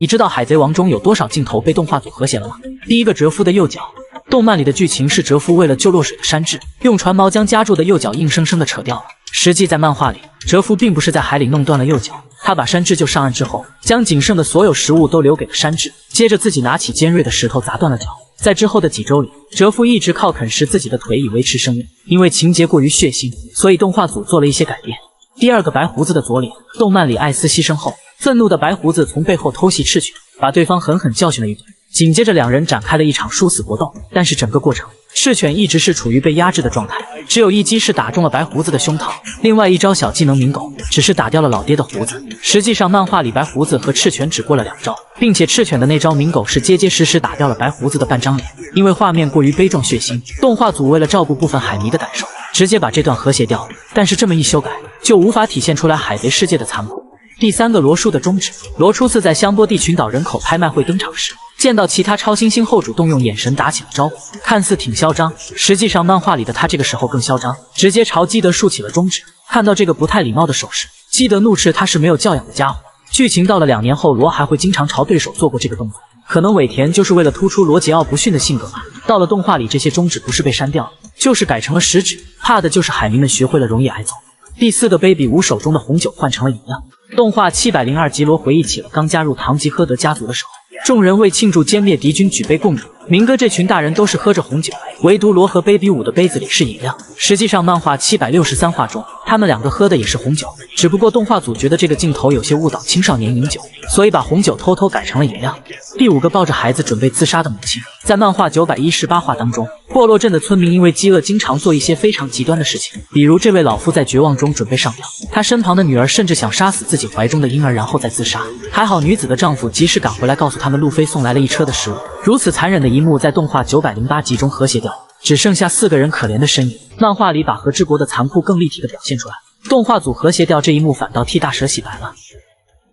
你知道《海贼王》中有多少镜头被动画组和谐了吗？第一个蛰夫的右脚，动漫里的剧情是蛰夫为了救落水的山治，用船锚将夹住的右脚硬生生的扯掉了。实际在漫画里，蛰夫并不是在海里弄断了右脚，他把山治救上岸之后，将仅剩的所有食物都留给了山治，接着自己拿起尖锐的石头砸断了脚。在之后的几周里，蛰夫一直靠啃食自己的腿以维持生命。因为情节过于血腥，所以动画组做了一些改变。第二个白胡子的左脸，动漫里艾斯牺牲后，愤怒的白胡子从背后偷袭赤犬，把对方狠狠教训了一顿。紧接着两人展开了一场殊死搏斗，但是整个过程，赤犬一直是处于被压制的状态，只有一击是打中了白胡子的胸膛，另外一招小技能鸣狗只是打掉了老爹的胡子。实际上漫画里白胡子和赤犬只过了2招，并且赤犬的那招鸣狗是结结实实打掉了白胡子的半张脸。因为画面过于悲壮血腥，动画组为了照顾部分海迷的感受，直接把这段和谐掉了。但是这么一修改，就无法体现出来海贼世界的残酷。第三个罗叔的中指，罗初次在香波地群岛人口拍卖会登场时，见到其他超新星后主动用眼神打起了招呼，看似挺嚣张，实际上漫画里的他这个时候更嚣张，直接朝基德竖起了中指。看到这个不太礼貌的手势，基德怒斥他是没有教养的家伙。剧情到了2年后，罗还会经常朝对手做过这个动作，可能尾田就是为了突出罗桀骜不驯的性格吧。到了动画里，这些中指不是被删掉了，就是改成了食指，怕的就是海迷们学会了容易挨揍。第4个baby 5手中的红酒换成了饮料。动画702集，罗回忆起了刚加入堂吉诃德家族的时候，众人为庆祝歼灭敌军举杯共饮，明哥这群大人都是喝着红酒，唯独罗和 baby 5的杯子里是饮料。实际上漫画763话中，他们2个喝的也是红酒，只不过动画组觉得这个镜头有些误导青少年饮酒，所以把红酒偷偷改成了饮料。第5个抱着孩子准备自杀的母亲。在漫画918话当中，霍洛镇的村民因为饥饿经常做一些非常极端的事情，比如这位老妇在绝望中准备上吊，他身旁的女儿甚至想杀死自己怀中的婴儿然后再自杀。还好女子的丈夫及时赶回来告诉他们路飞送来了一车的食物。如此残忍的一幕在动画908集中和谐掉，只剩下4个人可怜的身影。漫画里把和之国的残酷更立体的表现出来，动画组和谐掉这一幕反倒替大蛇洗白了。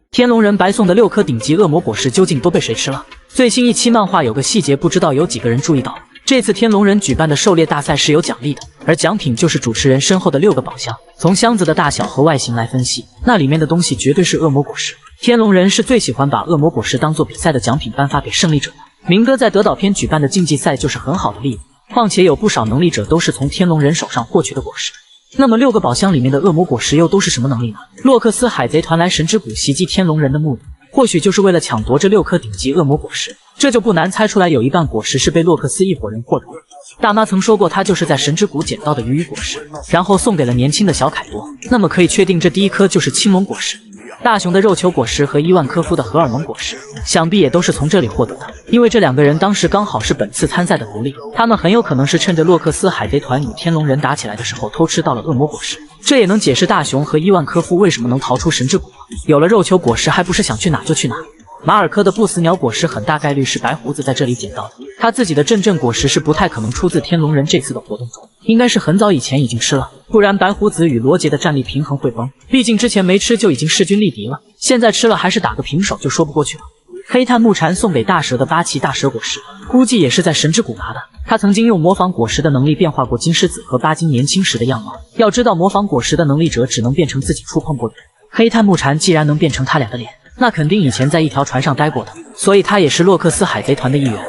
天龙人白送的6颗顶级恶魔果实究竟都被谁吃了？最新一期漫画有个细节，不知道有几个人注意到，这次天龙人举办的狩猎大赛是有奖励的，而奖品就是主持人身后的6个宝箱。从箱子的大小和外形来分析，那里面的东西绝对是恶魔果实。天龙人是最喜欢把恶魔果实当做比赛的奖品颁发给胜利者的。明哥在德岛篇举办的竞技赛就是很好的例子，况且有不少能力者都是从天龙人手上获取的果实。那么6个宝箱里面的恶魔果实又都是什么能力呢？洛克斯海贼团来神之谷袭击天龙人的目的，或许就是为了抢夺这6颗顶级恶魔果实，这就不难猜出来，有一半果实是被洛克斯一伙人获得的。大妈曾说过，她就是在神之谷捡到的鱼果实，然后送给了年轻的小凯多。那么可以确定，这第1颗就是青龙果实。大雄的肉球果实和伊万科夫的荷尔蒙果实，想必也都是从这里获得的。因为这2个人当时刚好是本次参赛的奴隶，他们很有可能是趁着洛克斯海贼团与天龙人打起来的时候偷吃到了恶魔果实。这也能解释大雄和伊万科夫为什么能逃出神之谷。有了肉球果实，还不是想去哪就去哪。马尔科的不死鸟果实很大概率是白胡子在这里捡到的，他自己的阵阵果实是不太可能出自天龙人这次的活动中，应该是很早以前已经吃了，不然白胡子与罗杰的战力平衡会崩，毕竟之前没吃就已经势均力敌了，现在吃了还是打个平手就说不过去了。黑炭木蝉送给大蛇的8期大蛇果实，估计也是在神之谷拿的。他曾经用模仿果实的能力变化过金狮子和巴金年轻时的样貌，要知道模仿果实的能力者只能变成自己触碰过的人，黑炭木蝉既然能变成他俩的脸，那肯定以前在一条船上待过的，所以他也是洛克斯海贼团的一员。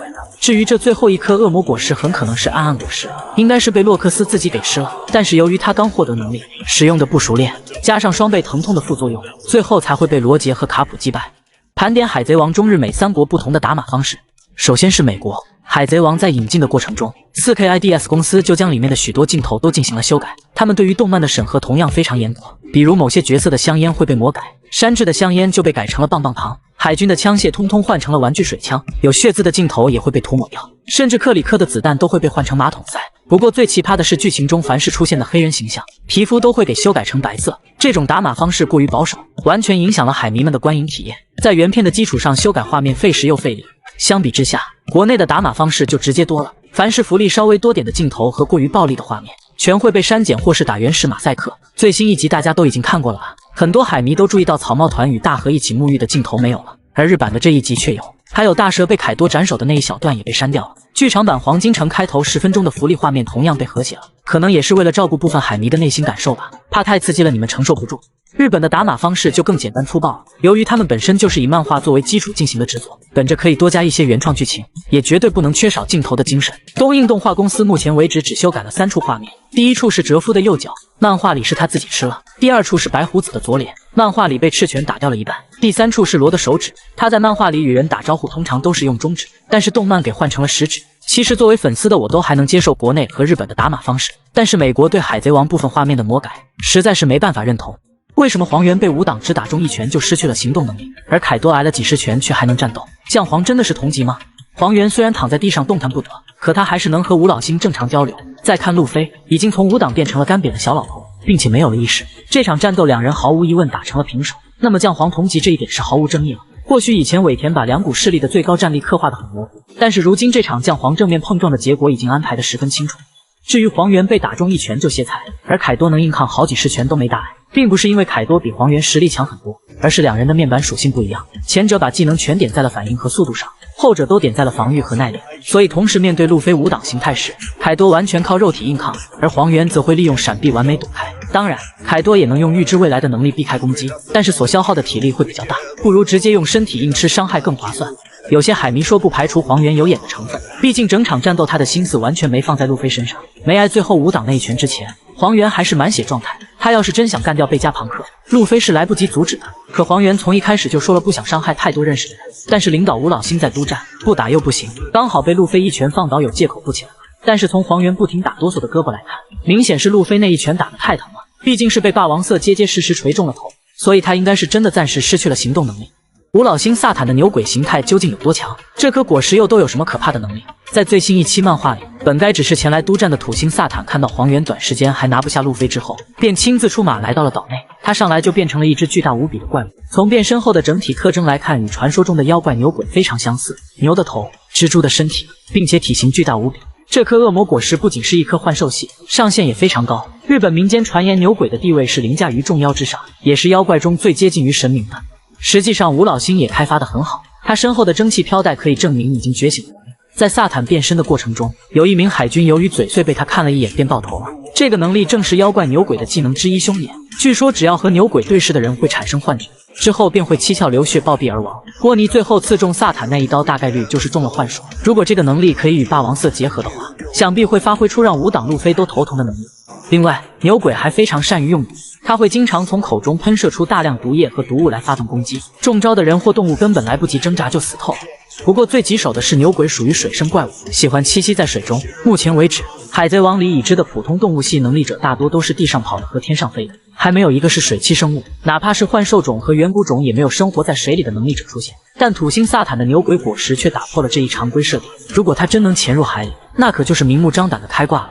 至于这最后1颗恶魔果实，很可能是暗暗果实，应该是被洛克斯自己给吃了，但是由于他刚获得能力，使用的不熟练，加上双倍疼痛的副作用，最后才会被罗杰和卡普击败。盘点海贼王中日美3国不同的打码方式。首先是美国，海贼王在引进的过程中， 4KIDS 公司就将里面的许多镜头都进行了修改，他们对于动漫的审核同样非常严格，比如某些角色的香烟会被魔改，山治的香烟就被改成了棒棒糖，海军的枪械通通换成了玩具水枪，有血渍的镜头也会被涂抹掉，甚至克里克的子弹都会被换成马桶塞。不过最奇葩的是，剧情中凡是出现的黑人形象，皮肤都会给修改成白色，这种打码方式过于保守，完全影响了海迷们的观影体验。在原片的基础上修改画面费时又费力，相比之下，国内的打码方式就直接多了，凡是福利稍微多点的镜头和过于暴力的画面，全会被删减或是打原始马赛克。最新一集大家都已经看过了吧？很多海迷都注意到草帽团与大河一起沐浴的镜头没有了，而日版的这一集却有，还有大蛇被凯多斩首的那一小段也被删掉了。剧场版黄金城开头10分钟的福利画面同样被和谐了，可能也是为了照顾部分海迷的内心感受吧。怕太刺激了你们承受不住。日本的打码方式就更简单粗暴了，由于他们本身就是以漫画作为基础进行的制作，本着可以多加一些原创剧情，也绝对不能缺少镜头的精神。东映动画公司目前为止只修改了3处画面，第一处是哲夫的右脚，漫画里是他自己吃了；第二处是白胡子的左脸，漫画里被赤拳打掉了一半；第3处是罗的手指，他在漫画里与人打招呼通常都是用中指，但是动漫给换成了食指。其实作为粉丝的我都还能接受国内和日本的打码方式，但是美国对海贼王部分画面的魔改，实在是没办法认同。为什么黄猿被武党只打中一拳就失去了行动能力，而凯多挨了几十拳却还能战斗？将黄真的是同级吗？黄猿虽然躺在地上动弹不得，可他还是能和吴老星正常交流。再看路飞，已经从武党变成了干瘪的小老头，并且没有了意识。这场战斗两人毫无疑问打成了平手，那么将黄同级这一点是毫无争议了。或许以前尾田把两股势力的最高战力刻画得很模糊，但是如今这场将黄正面碰撞的结果已经安排得十分清楚。至于黄猿被打中一拳就歇菜，而凯多能硬抗好几十拳都没大碍，并不是因为凯多比黄猿实力强很多，而是两人的面板属性不一样，前者把技能全点在了反应和速度上，后者都点在了防御和耐力，所以同时面对路飞武党形态时，凯多完全靠肉体硬抗，而黄猿则会利用闪避完美躲开。当然，凯多也能用预知未来的能力避开攻击，但是所消耗的体力会比较大，不如直接用身体硬吃伤害更划算。有些海迷说不排除黄猿有演的成分，毕竟整场战斗他的心思完全没放在路飞身上。没挨最后武党那一拳之前，黄猿还是满血状态，他要是真想干掉贝加庞克，路飞是来不及阻止的。可黄猿从一开始就说了不想伤害太多认识的人，但是领导吴老星在督战，不打又不行，刚好被路飞一拳放倒，有借口不起来。但是从黄猿不停打哆嗦的胳膊来看，明显是路飞那一拳打得太疼了，毕竟是被霸王色结结实实锤中了头，所以他应该是真的暂时失去了行动能力。吴老星萨坦的牛鬼形态究竟有多强？这颗果实又都有什么可怕的能力？在最新一期漫画里，本该只是前来督战的土星萨坦看到黄猿短时间还拿不下路飞之后，便亲自出马来到了岛内。他上来就变成了一只巨大无比的怪物，从变身后的整体特征来看，与传说中的妖怪牛鬼非常相似，牛的头，蜘蛛的身体，并且体型巨大无比。这颗恶魔果实不仅是一颗幻兽系，上限也非常高。日本民间传言牛鬼的地位是凌驾于众妖之上，也是妖怪中最接近于神明的。实际上吴老星也开发得很好，他身后的蒸汽飘带可以证明已经觉醒了。在萨坦变身的过程中，有一名海军由于嘴碎被他看了一眼便爆头了，这个能力正是妖怪牛鬼的技能之一凶眼，据说只要和牛鬼对视的人会产生幻觉，之后便会七窍流血暴毙而亡。波尼最后刺中萨坦那一刀大概率就是中了幻术，如果这个能力可以与霸王色结合的话，想必会发挥出让武党路飞都头疼的能力。另外，牛鬼还非常善于用毒，他会经常从口中喷射出大量毒液和毒物来发动攻击，中招的人或动物根本来不及挣扎就死透了。不过最棘手的是牛鬼属于水生怪物，喜欢栖息在水中。目前为止，海贼王里已知的普通动物系能力者大多都是地上跑的和天上飞的，还没有一个是水栖生物，哪怕是幻兽种和远古种也没有生活在水里的能力者出现。但土星萨坦的牛鬼果实却打破了这一常规设定，如果他真能潜入海里，那可就是明目张胆的开挂了。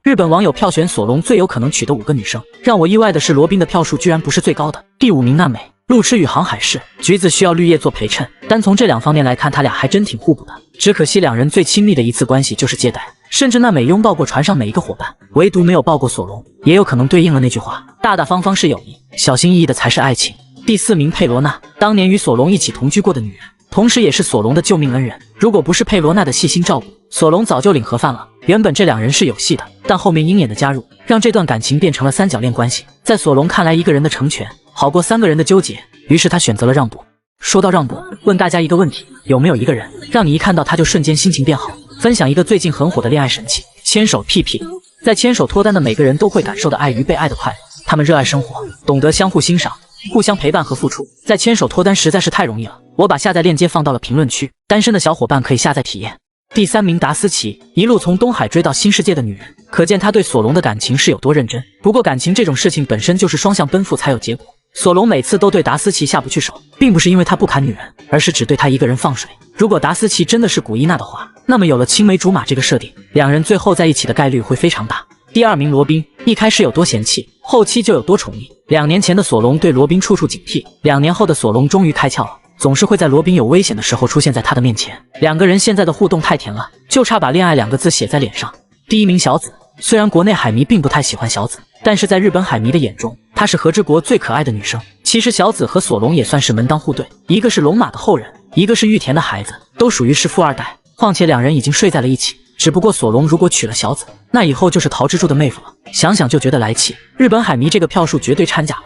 日本网友票选索隆最有可能娶的5个女生，让我意外的是罗宾的票数居然不是最高的。第5名娜美，路痴与航海士，橘子需要绿叶做陪衬，单从这2方面来看，他俩还真挺互补的。只可惜两人最亲密的一次关系就是接待，甚至娜美拥抱过船上每一个伙伴，唯独没有抱过索隆，也有可能对应了那句话：大大方方是友谊，小心翼翼的才是爱情。第4名佩罗娜，当年与索隆一起同居过的女人，同时也是索隆的救命恩人。如果不是佩罗娜的细心照顾，索隆早就领盒饭了。原本这2人是有戏的，但后面鹰眼的加入，让这段感情变成了3角恋关系。在索隆看来，一个人的成全好过3个人的纠结，于是他选择了让步。说到让步，问大家一个问题：有没有一个人让你一看到他就瞬间心情变好？分享一个最近很火的恋爱神器——牵手屁屁。在牵手脱单的每个人都会感受到爱与被爱的快乐，他们热爱生活，懂得相互欣赏，互相陪伴和付出。在牵手脱单实在是太容易了，我把下载链接放到了评论区，单身的小伙伴可以下载体验。第3名达斯奇，一路从东海追到新世界的女人，可见她对索隆的感情是有多认真。不过感情这种事情本身就是双向奔赴才有结果，索隆每次都对达斯奇下不去手，并不是因为他不砍女人，而是只对她一个人放水。如果达斯奇真的是古伊娜的话，那么有了青梅竹马这个设定，两人最后在一起的概率会非常大。第2名罗宾，一开始有多嫌弃，后期就有多宠溺。2年前的索隆对罗宾处处警惕，2年后的索隆终于开窍了，总是会在罗宾有危险的时候出现在他的面前。2个人现在的互动太甜了，就差把恋爱2个字写在脸上。第1名小紫，虽然国内海迷并不太喜欢小紫，但是在日本海迷的眼中，她是和之国最可爱的女生。其实小紫和索隆也算是门当户对，一个是龙马的后人，一个是玉田的孩子，都属于是富二代。况且2人已经睡在了一起，只不过索隆如果娶了小紫，那以后就是陶之助的妹夫了，想想就觉得来气。日本海迷这个票数绝对掺假了。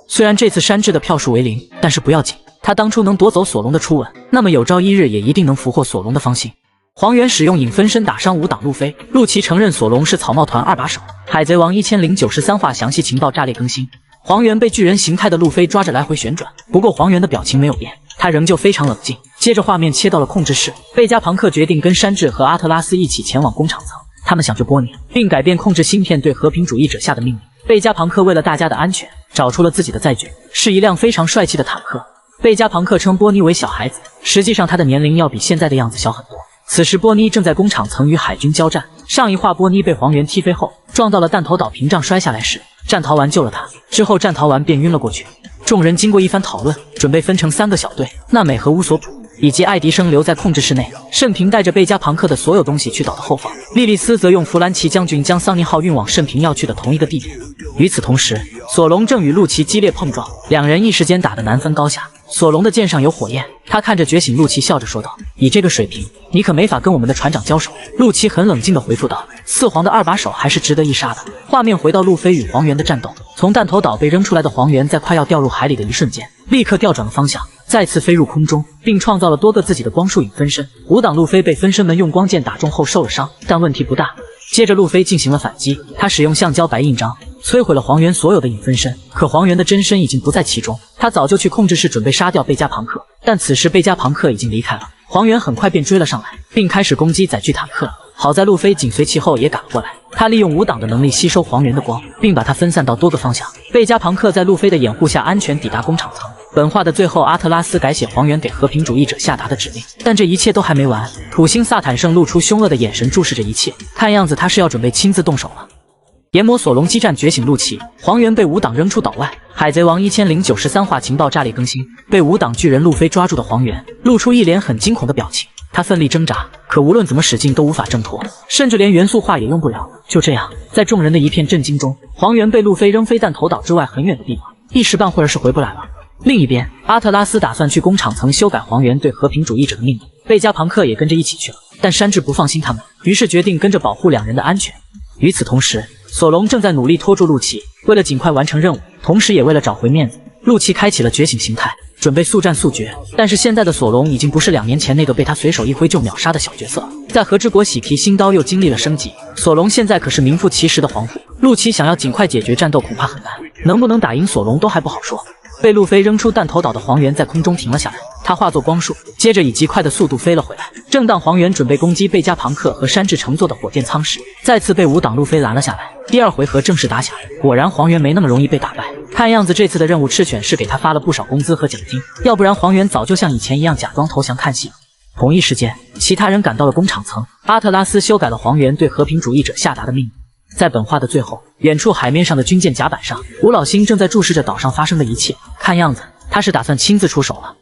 虽然这次山治的票数为0，但是不要紧，他当初能夺走索隆的初吻，那么有朝一日也一定能俘获索隆的芳心。黄猿使用影分身打伤5档路飞，陆琪承认索隆是草帽团2把手。海贼王1093话详细情报炸裂更新。黄猿被巨人形态的路飞抓着来回旋转，不过黄猿的表情没有变，他仍旧非常冷静。接着画面切到了控制室，贝加庞克决定跟山治和阿特拉斯一起前往工厂层，他们想救波尼，并改变控制芯片对和平主义者下的命令。贝加庞克为了大家的安全，找出了自己的载具，是一辆非常帅气的坦克。贝加庞克称波尼为小孩子，实际上他的年龄要比现在的样子小很多。此时波尼正在工厂层与海军交战，上一话波尼被黄猿踢飞后撞到了弹头岛屏障摔下来时，战逃丸救了他，之后战逃丸便晕了过去。众人经过一番讨论，准备分成3个小队，娜美和乌索普以及爱迪生留在控制室内，圣平带着贝加庞克的所有东西去岛的后方，莉莉丝则用弗兰奇将军将桑尼号运往圣平要去的同一个地点。与此同时，索隆正与陆琪激烈碰撞，两人一时间打得难分高下。索隆的剑上有火焰，他看着觉醒陆琪笑着说道：“以这个水平，你可没法跟我们的船长交手。”陆琪很冷静地回复道：“四皇的2把手还是值得一杀的。”画面回到路飞与黄猿的战斗，从弹头岛被扔出来的黄猿在快要掉入海里的一瞬间，立刻调转了方向，再次飞入空中，并创造了多个自己的光束影分身。5档路飞被分身们用光剑打中后受了伤，但问题不大。接着路飞进行了反击，他使用橡胶白印章摧毁了黄猿所有的影分身，可黄猿的真身已经不在其中，他早就去控制室准备杀掉贝加庞克，但此时贝加庞克已经离开了，黄猿很快便追了上来，并开始攻击载具坦克。好在路飞紧随其后也赶了过来，他利用5档的能力吸收黄猿的光，并把它分散到多个方向。贝加庞克在路飞的掩护下安全抵达工厂层。本话的最后，阿特拉斯改写黄猿给和平主义者下达的指令，但这一切都还没完。土星萨坦圣露出凶恶的眼神注视着一切，看样子他是要准备亲自动手了。炎魔索隆激战觉醒陆琪，黄猿被5档扔出岛外。海贼王1093话情报炸裂更新，被5档巨人路飞抓住的黄猿露出一脸很惊恐的表情，他奋力挣扎，可无论怎么使劲都无法挣脱，甚至连元素化也用不了。就这样，在众人的一片震惊中，黄猿被路飞扔飞弹头岛之外很远的地方，一时半会儿是回不来了。另一边，阿特拉斯打算去工厂层修改黄猿对和平主义者的命令，贝加庞克也跟着一起去了，但山治不放心他们，于是决定跟着保护2人的安全。与此同时，索隆正在努力拖住陆琪，为了尽快完成任务，同时也为了找回面子，陆琪开启了觉醒形态，准备速战速决。但是现在的索隆已经不是2年前那个被他随手一挥就秒杀的小角色了，在和之国喜皮新刀又经历了升级，索隆现在可是名副其实的皇父。陆琪想要尽快解决战斗恐怕很难，能不能打赢索隆都还不好说。被路飞扔出弹头岛的黄猿在空中停了下来，他化作光束，接着以极快的速度飞了回来。正当黄猿准备攻击贝加庞克和山治乘坐的火箭舱时，再次被5档路飞拦了下来。第2回合正式打响，果然黄猿没那么容易被打败。看样子这次的任务赤犬是给他发了不少工资和奖金，要不然黄猿早就像以前一样假装投降看戏了。同一时间，其他人赶到了工厂层，阿特拉斯修改了黄猿对和平主义者下达的命令。在本话的最后，远处海面上的军舰甲板上，吴老星正在注视着岛上发生的一切，看样子他是打算亲自出手了。